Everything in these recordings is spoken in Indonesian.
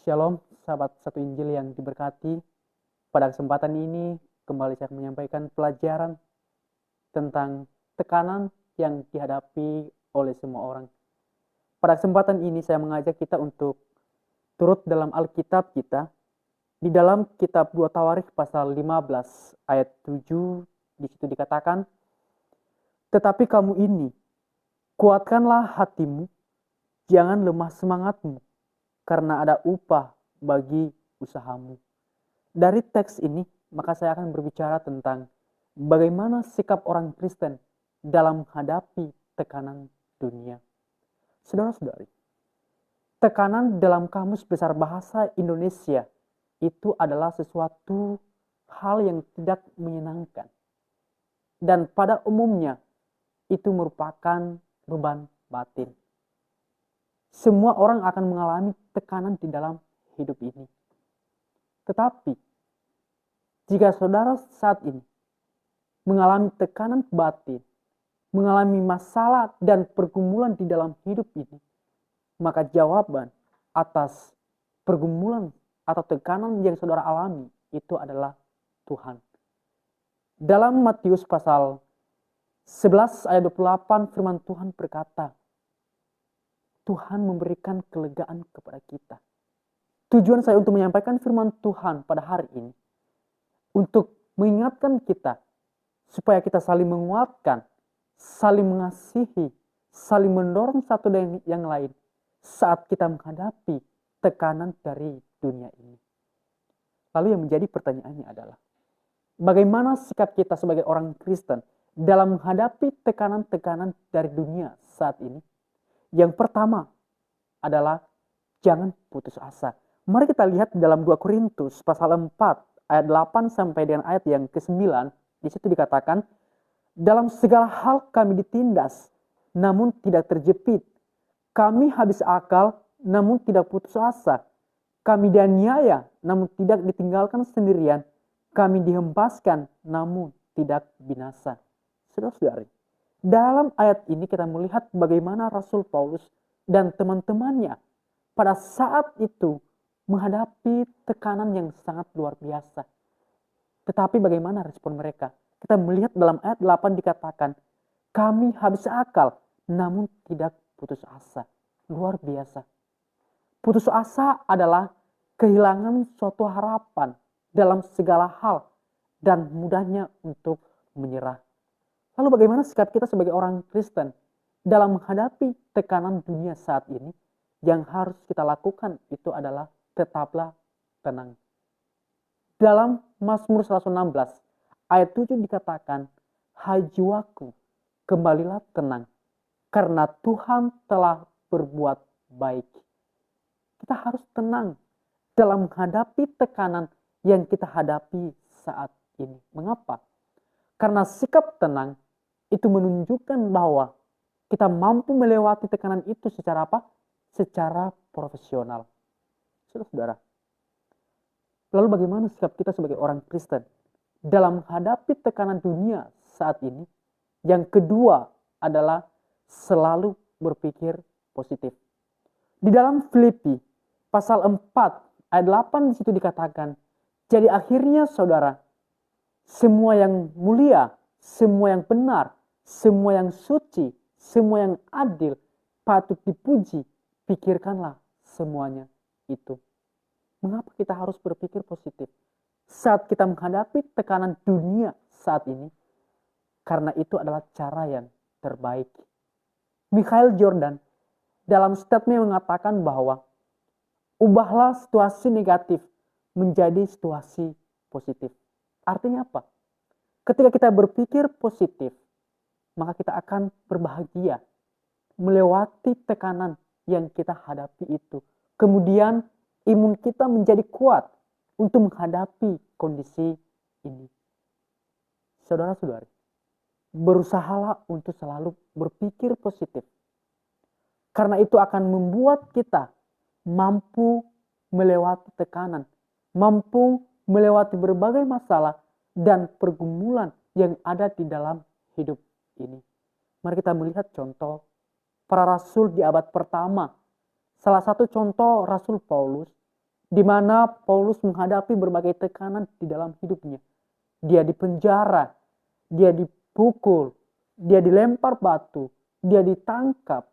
Shalom, sahabat satu Injil yang diberkati. Pada kesempatan ini, kembali saya menyampaikan pelajaran tentang tekanan yang dihadapi oleh semua orang. Pada kesempatan ini, saya mengajak kita untuk turut dalam Alkitab kita. Di dalam kitab 2 Tawarikh pasal 15 ayat 7, di situ dikatakan, "Tetapi kamu ini, kuatkanlah hatimu, jangan lemah semangatmu, karena ada upah bagi usahamu." Dari teks ini, maka saya akan berbicara tentang bagaimana sikap orang Kristen dalam menghadapi tekanan dunia. Saudara-saudari, tekanan dalam Kamus Besar Bahasa Indonesia itu adalah sesuatu hal yang tidak menyenangkan. Dan pada umumnya, itu merupakan beban batin. Semua orang akan mengalami tekanan di dalam hidup ini. Tetapi, jika saudara saat ini mengalami tekanan batin, mengalami masalah dan pergumulan di dalam hidup ini, maka jawaban atas pergumulan atau tekanan yang saudara alami itu adalah Tuhan. Dalam Matius pasal 11 ayat 28 firman Tuhan berkata, Tuhan memberikan kelegaan kepada kita. Tujuan saya untuk menyampaikan firman Tuhan pada hari ini, untuk mengingatkan kita, supaya kita saling menguatkan, saling mengasihi, saling mendorong satu dengan yang lain, saat kita menghadapi tekanan dari dunia ini. Lalu yang menjadi pertanyaannya adalah, bagaimana sikap kita sebagai orang Kristen dalam menghadapi tekanan-tekanan dari dunia saat ini? Yang pertama adalah jangan putus asa. Mari kita lihat dalam 2 Korintus pasal 4 ayat 8 sampai dengan ayat yang ke-9. Di situ dikatakan, dalam segala hal kami ditindas, namun tidak terjepit. Kami habis akal, namun tidak putus asa. Kami dianiaya, namun tidak ditinggalkan sendirian. Kami dihempaskan, namun tidak binasa. Saudara-saudari, dalam ayat ini kita melihat bagaimana Rasul Paulus dan teman-temannya pada saat itu menghadapi tekanan yang sangat luar biasa. Tetapi bagaimana respon mereka? Kita melihat dalam ayat 8 dikatakan, kami habis akal, namun tidak putus asa. Luar biasa. Putus asa adalah kehilangan suatu harapan dalam segala hal dan mudahnya untuk menyerah. Lalu bagaimana sikap kita sebagai orang Kristen dalam menghadapi tekanan dunia saat ini? Yang harus kita lakukan itu adalah tetaplah tenang. Dalam Mazmur 116 ayat 7 dikatakan, hai jiwaku, kembalilah tenang, karena Tuhan telah berbuat baik. Kita harus tenang dalam menghadapi tekanan yang kita hadapi saat ini. Mengapa? Karena sikap tenang itu menunjukkan bahwa kita mampu melewati tekanan itu secara apa? Secara profesional. Saudara-saudara, lalu bagaimana sikap kita sebagai orang Kristen dalam menghadapi tekanan dunia saat ini? Yang kedua adalah selalu berpikir positif. Di dalam Filipi pasal 4 ayat 8 di situ dikatakan, jadi akhirnya saudara, semua yang mulia, semua yang benar, semua yang suci, semua yang adil, patut dipuji, pikirkanlah semuanya itu. Mengapa kita harus berpikir positif saat kita menghadapi tekanan dunia saat ini? Karena itu adalah cara yang terbaik. Michael Jordan dalam statement mengatakan bahwa ubahlah situasi negatif menjadi situasi positif. Artinya apa? Ketika kita berpikir positif, maka kita akan berbahagia melewati tekanan yang kita hadapi itu. Kemudian imun kita menjadi kuat untuk menghadapi kondisi ini. Saudara-saudari, berusahalah untuk selalu berpikir positif. Karena itu akan membuat kita mampu melewati tekanan, mampu melewati berbagai masalah dan pergumulan yang ada di dalam hidup ini. Mari kita melihat contoh para rasul di abad pertama. Salah satu contoh Rasul Paulus di mana Paulus menghadapi berbagai tekanan di dalam hidupnya. Dia dipenjara, dia dipukul, dia dilempar batu, dia ditangkap.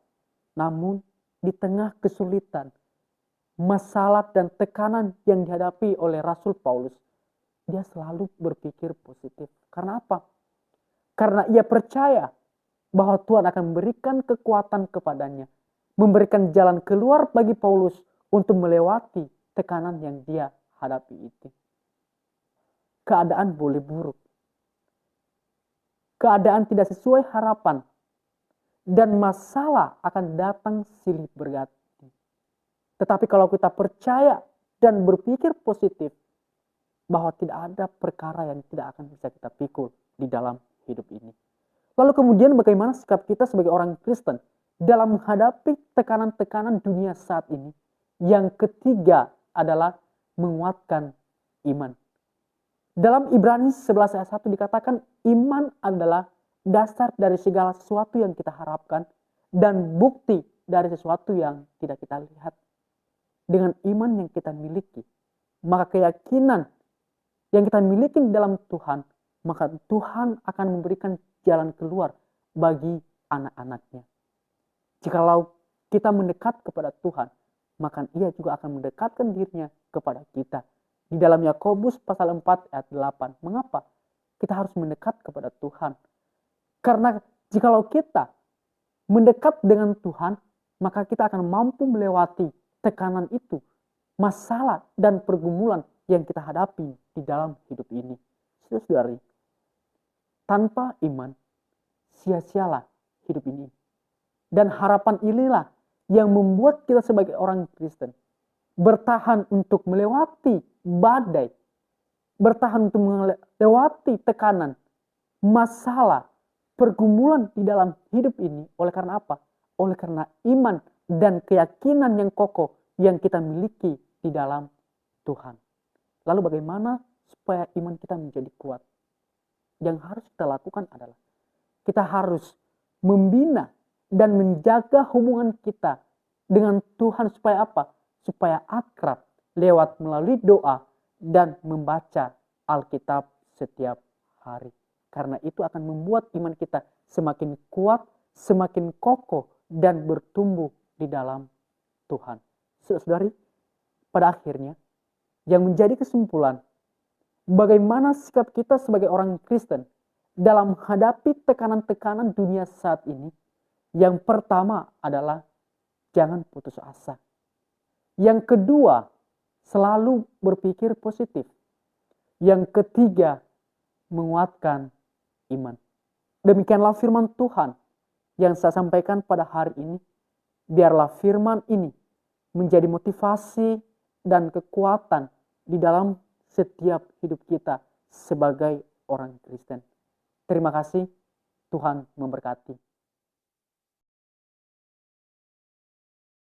Namun di tengah kesulitan, masalah dan tekanan yang dihadapi oleh Rasul Paulus, dia selalu berpikir positif. Karena apa? Karena ia percaya bahwa Tuhan akan memberikan kekuatan kepadanya, memberikan jalan keluar bagi Paulus untuk melewati tekanan yang dia hadapi itu. Keadaan boleh buruk, keadaan tidak sesuai harapan, dan masalah akan datang silih berganti. Tetapi kalau kita percaya dan berpikir positif, bahwa tidak ada perkara yang tidak akan bisa kita pikul di dalam hidup ini. Lalu kemudian bagaimana sikap kita sebagai orang Kristen dalam menghadapi tekanan-tekanan dunia saat ini? Yang ketiga adalah menguatkan iman. Dalam Ibrani 11 ayat 1 dikatakan iman adalah dasar dari segala sesuatu yang kita harapkan dan bukti dari sesuatu yang tidak kita lihat. Dengan iman yang kita miliki, maka keyakinan yang kita miliki di dalam Tuhan, maka Tuhan akan memberikan jalan keluar bagi anak-anaknya. Jikalau kita mendekat kepada Tuhan, maka ia juga akan mendekatkan dirinya kepada kita. Di dalam Yakobus pasal 4 ayat 8. Mengapa kita harus mendekat kepada Tuhan? Karena jikalau kita mendekat dengan Tuhan, maka kita akan mampu melewati tekanan itu, masalah dan pergumulan yang kita hadapi di dalam hidup ini. Saudari, tanpa iman, sia-sialah hidup ini. Dan harapan inilah yang membuat kita sebagai orang Kristen bertahan untuk melewati badai, bertahan untuk melewati tekanan, masalah, pergumulan di dalam hidup ini. Oleh karena apa? Oleh karena iman dan keyakinan yang kokoh yang kita miliki di dalam Tuhan. Lalu bagaimana supaya iman kita menjadi kuat? Yang harus kita lakukan adalah kita harus membina dan menjaga hubungan kita dengan Tuhan supaya apa? Supaya akrab lewat melalui doa dan membaca Alkitab setiap hari. Karena itu akan membuat iman kita semakin kuat, semakin kokoh dan bertumbuh di dalam Tuhan. Saudari, pada akhirnya yang menjadi kesimpulan bagaimana sikap kita sebagai orang Kristen dalam menghadapi tekanan-tekanan dunia saat ini. Yang pertama adalah jangan putus asa. Yang kedua, selalu berpikir positif. Yang ketiga, menguatkan iman. Demikianlah firman Tuhan yang saya sampaikan pada hari ini. Biarlah firman ini menjadi motivasi dan kekuatan di dalam setiap hidup kita sebagai orang Kristen. Terima kasih, Tuhan memberkati.